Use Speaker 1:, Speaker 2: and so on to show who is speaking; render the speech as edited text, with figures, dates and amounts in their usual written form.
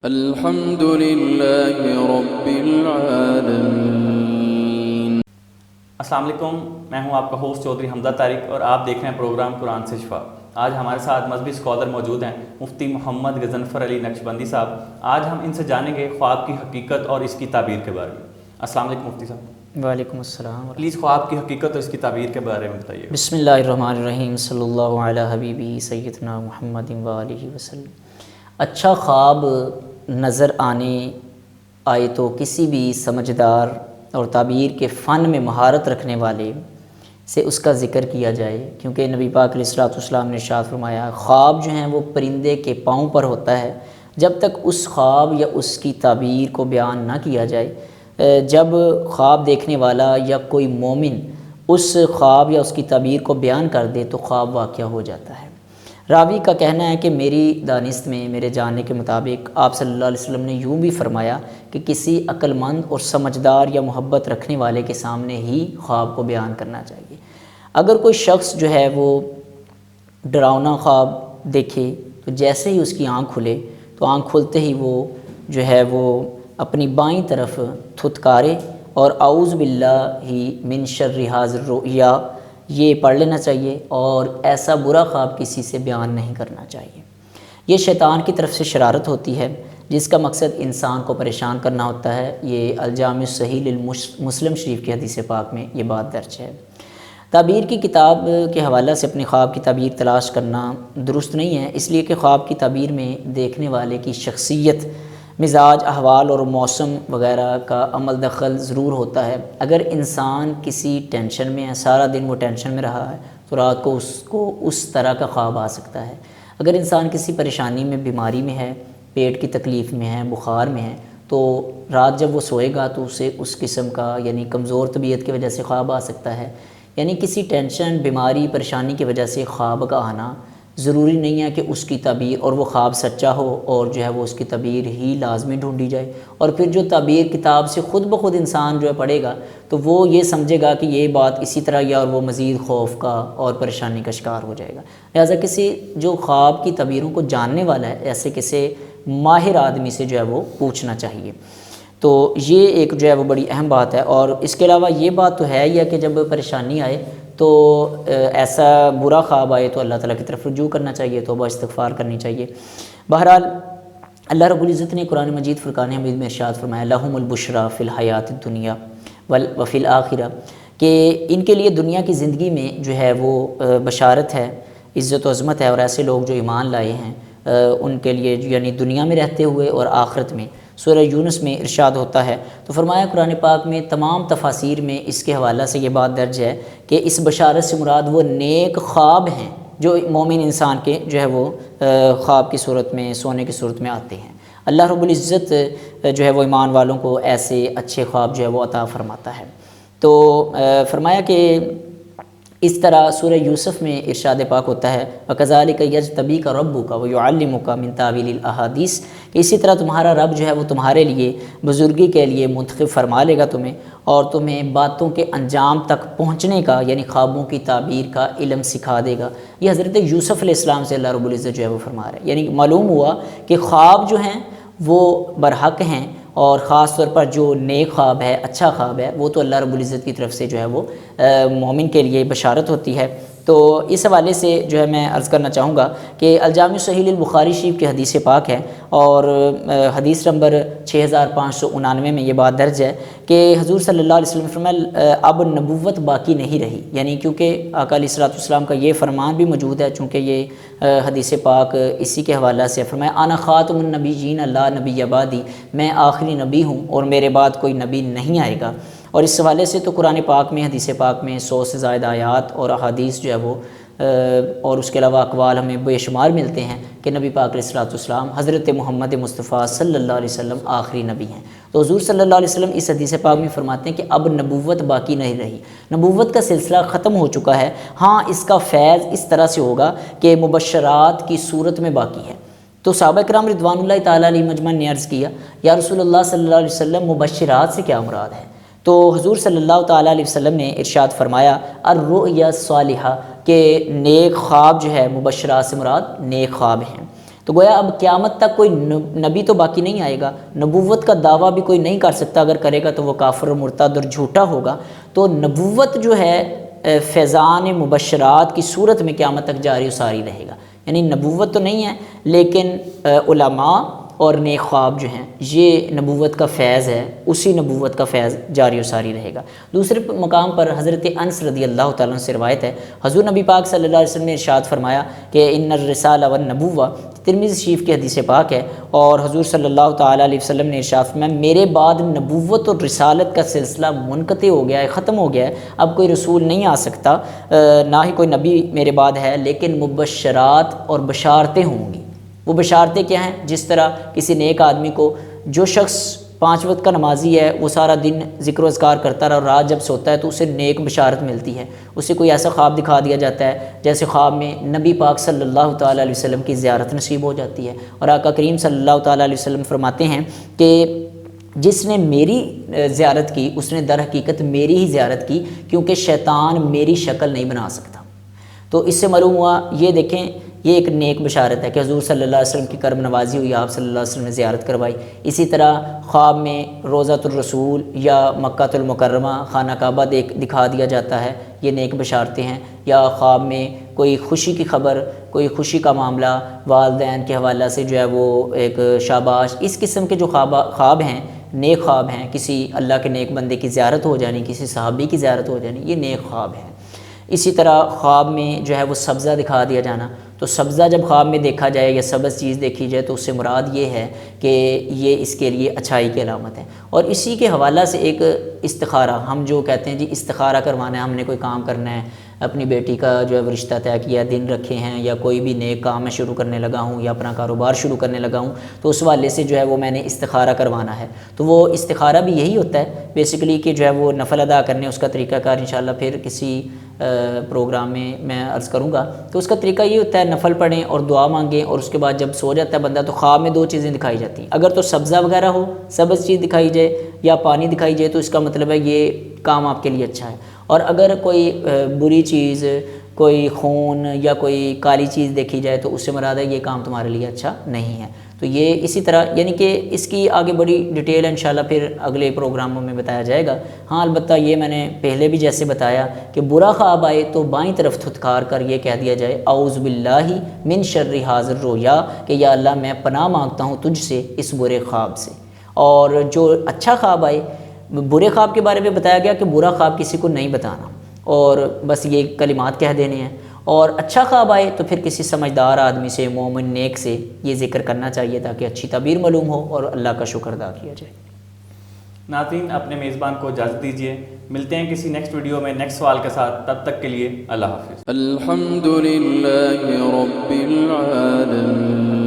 Speaker 1: الحمد للہ رب العالمین۔
Speaker 2: السلام علیکم، میں ہوں آپ کا ہوسٹ چودھری حمزہ طارق اور آپ دیکھ رہے ہیں پروگرام قرآن سے شفا۔ آج ہمارے ساتھ مذہبی اسکالر موجود ہیں مفتی محمد غضنفر علی نقشبندی صاحب۔ آج ہم ان سے جانیں گے خواب کی حقیقت اور اس کی تعبیر کے بارے میں۔ السلام علیکم مفتی صاحب۔
Speaker 3: وعلیکم السلام۔
Speaker 2: پلیز خواب کی حقیقت اور اس کی تعبیر کے بارے میں بتائیے۔
Speaker 3: بسم اللہ الرحمن الرحیم، صلی اللہ علی حبیبی سیدنا محمد وآلہ وسلم۔ اچھا خواب نظر آئے تو کسی بھی سمجھدار اور تعبیر کے فن میں مہارت رکھنے والے سے اس کا ذکر کیا جائے، کیونکہ نبی پاک علیہ الصلوۃ والسلام نے ارشاد فرمایا خواب جو ہیں وہ پرندے کے پاؤں پر ہوتا ہے، جب تک اس خواب یا اس کی تعبیر کو بیان نہ کیا جائے۔ جب خواب دیکھنے والا یا کوئی مومن اس خواب یا اس کی تعبیر کو بیان کر دے تو خواب واقعہ ہو جاتا ہے۔ راوی کا کہنا ہے کہ میری دانست میں، میرے جاننے کے مطابق آپ صلی اللہ علیہ وسلم نے یوں بھی فرمایا کہ کسی عقل مند اور سمجھدار یا محبت رکھنے والے کے سامنے ہی خواب کو بیان کرنا چاہیے۔ اگر کوئی شخص جو ہے وہ ڈراؤنا خواب دیکھے تو جیسے ہی اس کی آنکھ کھلے تو آنکھ کھلتے ہی وہ جو ہے وہ اپنی بائیں طرف تھتکارے اور اعوذ باللہ من شر ھذا الرؤیا یہ پڑھ لینا چاہیے، اور ایسا برا خواب کسی سے بیان نہیں کرنا چاہیے۔ یہ شیطان کی طرف سے شرارت ہوتی ہے جس کا مقصد انسان کو پریشان کرنا ہوتا ہے۔ یہ الجامع الصحیح للمسلم شریف کی حدیث پاک میں یہ بات درج ہے۔ تعبیر کی کتاب کے حوالہ سے اپنے خواب کی تعبیر تلاش کرنا درست نہیں ہے، اس لیے کہ خواب کی تعبیر میں دیکھنے والے کی شخصیت، مزاج، احوال اور موسم وغیرہ کا عمل دخل ضرور ہوتا ہے۔ اگر انسان کسی ٹینشن میں ہے، سارا دن وہ ٹینشن میں رہا ہے تو رات کو اس طرح کا خواب آ سکتا ہے۔ اگر انسان کسی پریشانی میں، بیماری میں ہے، پیٹ کی تکلیف میں ہے، بخار میں ہے، تو رات جب وہ سوئے گا تو اسے اس قسم کا یعنی کمزور طبیعت کی وجہ سے خواب آ سکتا ہے۔ یعنی کسی ٹینشن، بیماری، پریشانی کی وجہ سے خواب کا آنا ضروری نہیں ہے کہ اس کی تعبیر اور وہ خواب سچا ہو اور جو ہے وہ اس کی تعبیر ہی لازمی ڈھونڈی جائے، اور پھر جو تعبیر کتاب سے خود بخود انسان جو ہے پڑھے گا تو وہ یہ سمجھے گا کہ یہ بات اسی طرح یا اور وہ مزید خوف کا اور پریشانی کا شکار ہو جائے گا۔ لہٰذا کسی جو خواب کی تعبیروں کو جاننے والا ہے ایسے کسی ماہر آدمی سے جو ہے وہ پوچھنا چاہیے۔ تو یہ ایک جو ہے وہ بڑی اہم بات ہے، اور اس کے علاوہ یہ بات تو ہے ہی ہے کہ جب پریشانی آئے تو ایسا برا خواب آئے تو اللہ تعالیٰ کی طرف رجوع کرنا چاہیے، توبہ استغفار کرنی چاہیے۔ بہرحال اللہ رب العزت نے قرآن مجید فرقان حمید میں ارشاد فرمایا لہم البشریٰ فی الحیات الدنیا وفی الآخرہ، کہ ان کے لیے دنیا کی زندگی میں جو ہے وہ بشارت ہے، عزت و عظمت ہے، اور ایسے لوگ جو ایمان لائے ہیں ان کے لیے یعنی دنیا میں رہتے ہوئے اور آخرت میں۔ سورہ یونس میں ارشاد ہوتا ہے تو فرمایا قرآن پاک میں تمام تفاسیر میں اس کے حوالہ سے یہ بات درج ہے کہ اس بشارت سے مراد وہ نیک خواب ہیں جو مومن انسان کے جو ہے وہ خواب کی صورت میں، سونے کی صورت میں آتے ہیں۔ اللہ رب العزت جو ہے وہ ایمان والوں کو ایسے اچھے خواب جو ہے وہ عطا فرماتا ہے۔ تو فرمایا کہ اس طرح سورہ یوسف میں ارشاد پاک ہوتا ہے وَكَذَلِكَ يَجْتَبِيكَ رَبُّكَ وَيُعَلِّمُكَ مِن تَأْوِيلِ الْأَحَادِيثِ، کہ اسی طرح تمہارا رب جو ہے وہ تمہارے لیے بزرگی کے لیے منتخب فرما لے گا تمہیں، اور تمہیں باتوں کے انجام تک پہنچنے کا یعنی خوابوں کی تعبیر کا علم سکھا دے گا۔ یہ حضرت یوسف علیہ السلام سے اللہ رب العزت جو ہے وہ فرما رہا ہے، یعنی معلوم ہوا کہ خواب جو ہیں وہ برحق ہیں، اور خاص طور پر جو نیک خواب ہے، اچھا خواب ہے، وہ تو اللہ رب العزت کی طرف سے جو ہے وہ مومن کے لیے بشارت ہوتی ہے۔ تو اس حوالے سے جو ہے میں عرض کرنا چاہوں گا کہ الجامع الصحیح للبخاری شریف کی حدیث پاک ہے، اور حدیث نمبر 6599 میں یہ بات درج ہے کہ حضور صلی اللہ علیہ وسلم نے فرمایا اب نبوت باقی نہیں رہی، یعنی کیونکہ آقا علیہ الصلوۃ والسلام کا یہ فرمان بھی موجود ہے، چونکہ یہ حدیث پاک اسی کے حوالہ سے فرمایا انا خاتم النبیین لا نبی بعدی، میں آخری نبی ہوں اور میرے بعد کوئی نبی نہیں آئے گا۔ اور اس حوالے سے تو قرآن پاک میں، حدیث پاک میں 100 سے زائد آیات اور احادیث جو ہے وہ اور اس کے علاوہ اقوال ہمیں بے شمار ملتے ہیں کہ نبی پاک علیہ الصلوۃ والسلام حضرت محمد مصطفیٰ صلی اللہ علیہ وسلم آخری نبی ہیں۔ تو حضور صلی اللہ علیہ وسلم اس حدیث پاک میں فرماتے ہیں کہ اب نبوت باقی نہیں رہی، نبوت کا سلسلہ ختم ہو چکا ہے، ہاں اس کا فیض اس طرح سے ہوگا کہ مبشرات کی صورت میں باقی ہے۔ تو صحابہ کرام رضوان اللہ تعالیٰ علیہ مجمعین نے عرض کیا یا رسول اللہ صلی اللہ علیہ وسلم مبشرات سے کیا مراد ہے؟ تو حضور صلی اللہ تعالیٰ علیہ وسلم نے ارشاد فرمایا الرؤیا الصالحہ، کہ نیک خواب جو ہے مبشرات سے مراد نیک خواب ہیں۔ تو گویا اب قیامت تک کوئی نبی تو باقی نہیں آئے گا، نبوت کا دعویٰ بھی کوئی نہیں کر سکتا، اگر کرے گا تو وہ کافر و مرتد اور جھوٹا ہوگا۔ تو نبوت جو ہے فیضان مبشرات کی صورت میں قیامت تک جاری و ساری رہے گا، یعنی نبوت تو نہیں ہے لیکن علماء اور نیک خواب جو ہیں یہ نبوت کا فیض ہے، اسی نبوت کا فیض جاری و ساری رہے گا۔ دوسرے مقام پر حضرت انس رضی اللہ تعالیٰ عنہ سے روایت ہے، حضور نبی پاک صلی اللہ علیہ وسلم نے ارشاد فرمایا کہ ان الرسالہ والنبوہ، ترمذی شریف کی حدیث پاک ہے، اور حضور صلی اللہ تعالیٰ علیہ وسلم نے ارشاد فرمایا میرے بعد نبوت اور رسالت کا سلسلہ منقطع ہو گیا ہے، ختم ہو گیا ہے، اب کوئی رسول نہیں آ سکتا، نہ ہی کوئی نبی میرے بعد ہے، لیکن مبشرات اور بشارتیں ہوں گی۔ وہ بشارتیں کیا ہیں؟ جس طرح کسی نیک آدمی کو، جو شخص 5 وقت کا نمازی ہے، وہ سارا دن ذکر و اذکار کرتا رہا اور رات جب سوتا ہے تو اسے نیک بشارت ملتی ہے، اسے کوئی ایسا خواب دکھا دیا جاتا ہے جیسے خواب میں نبی پاک صلی اللہ تعالیٰ علیہ وسلم کی زیارت نصیب ہو جاتی ہے، اور آقا کریم صلی اللہ تعالیٰ علیہ وسلم فرماتے ہیں کہ جس نے میری زیارت کی اس نے در حقیقت میری ہی زیارت کی، کیونکہ شیطان میری شکل نہیں بنا سکتا۔ تو اس سے معلوم ہوا، یہ دیکھیں یہ ایک نیک بشارت ہے کہ حضور صلی اللہ علیہ وسلم کی کرم نوازی ہوئی، آپ صلی اللہ علیہ وسلم نے زیارت کروائی۔ اسی طرح خواب میں روضۃ الرسول یا مکۃ المکرمہ خانہ کعبہ دکھا دیا جاتا ہے، یہ نیک بشارتیں ہیں۔ یا خواب میں کوئی خوشی کی خبر، کوئی خوشی کا معاملہ، والدین کے حوالہ سے جو ہے وہ ایک شاباش، اس قسم کے جو خواب ہیں نیک خواب ہیں، کسی اللہ کے نیک بندے کی زیارت ہو جانی، کسی صحابی کی زیارت ہو جانی، یہ نیک خواب ہیں۔ اسی طرح خواب میں جو ہے وہ سبزہ دکھا دیا جانا، تو سبزہ جب خواب میں دیکھا جائے یا سبز چیز دیکھی جائے تو اس سے مراد یہ ہے کہ یہ اس کے لیے اچھائی کی علامت ہے۔ اور اسی کے حوالہ سے ایک استخارہ، ہم جو کہتے ہیں جی استخارہ کروانا ہے، ہم نے کوئی کام کرنا ہے، اپنی بیٹی کا جو ہے رشتہ طے کیا، دن رکھے ہیں، یا کوئی بھی نیک کام میں شروع کرنے لگا ہوں یا اپنا کاروبار شروع کرنے لگا ہوں، تو اس حوالے سے جو ہے وہ میں نے استخارہ کروانا ہے۔ تو وہ استخارہ بھی یہی ہوتا ہے بیسیکلی کہ جو ہے وہ نفل ادا کرنے، اس کا طریقہ کار انشاءاللہ پھر کسی پروگرام میں عرض کروں گا۔ تو اس کا طریقہ یہ ہوتا ہے نفل پڑھیں اور دعا مانگیں، اور اس کے بعد جب سو جاتا ہے بندہ تو خواب میں 2 چیزیں دکھائی جاتی ہیں، اگر تو سبزہ وغیرہ ہو، سبز چیز دکھائی جائے یا پانی دکھائی جائے تو اس کا مطلب ہے یہ کام آپ کے لیے اچھا ہے، اور اگر کوئی بری چیز، کوئی خون یا کوئی کالی چیز دیکھی جائے تو اس سے مراد ہے یہ کام تمہارے لیے اچھا نہیں ہے۔ تو یہ اسی طرح یعنی کہ اس کی آگے بڑی ڈیٹیل انشاءاللہ پھر اگلے پروگراموں میں بتایا جائے گا۔ ہاں البتہ یہ میں نے پہلے بھی جیسے بتایا کہ برا خواب آئے تو بائیں طرف تھتکار کر یہ کہہ دیا جائے اعوذ باللہ من شر حاذا الرؤیا، کہ یا اللہ میں پناہ مانگتا ہوں تجھ سے اس برے خواب سے۔ اور جو اچھا خواب آئے، برے خواب کے بارے میں بتایا گیا کہ برا خواب کسی کو نہیں بتانا اور بس یہ کلمات کہہ دینے ہیں، اور اچھا خواب آئے تو پھر کسی سمجھدار آدمی سے، مومن نیک سے یہ ذکر کرنا چاہیے تاکہ اچھی تعبیر معلوم ہو اور اللہ کا شکر ادا کیا جائے۔
Speaker 2: ناظرین اپنے میزبان کو اجازت دیجیے، ملتے ہیں کسی نیکسٹ ویڈیو میں نیکسٹ سوال کے ساتھ، تب تک کے لیے اللہ حافظ۔
Speaker 1: الحمد للہ رب العالمین۔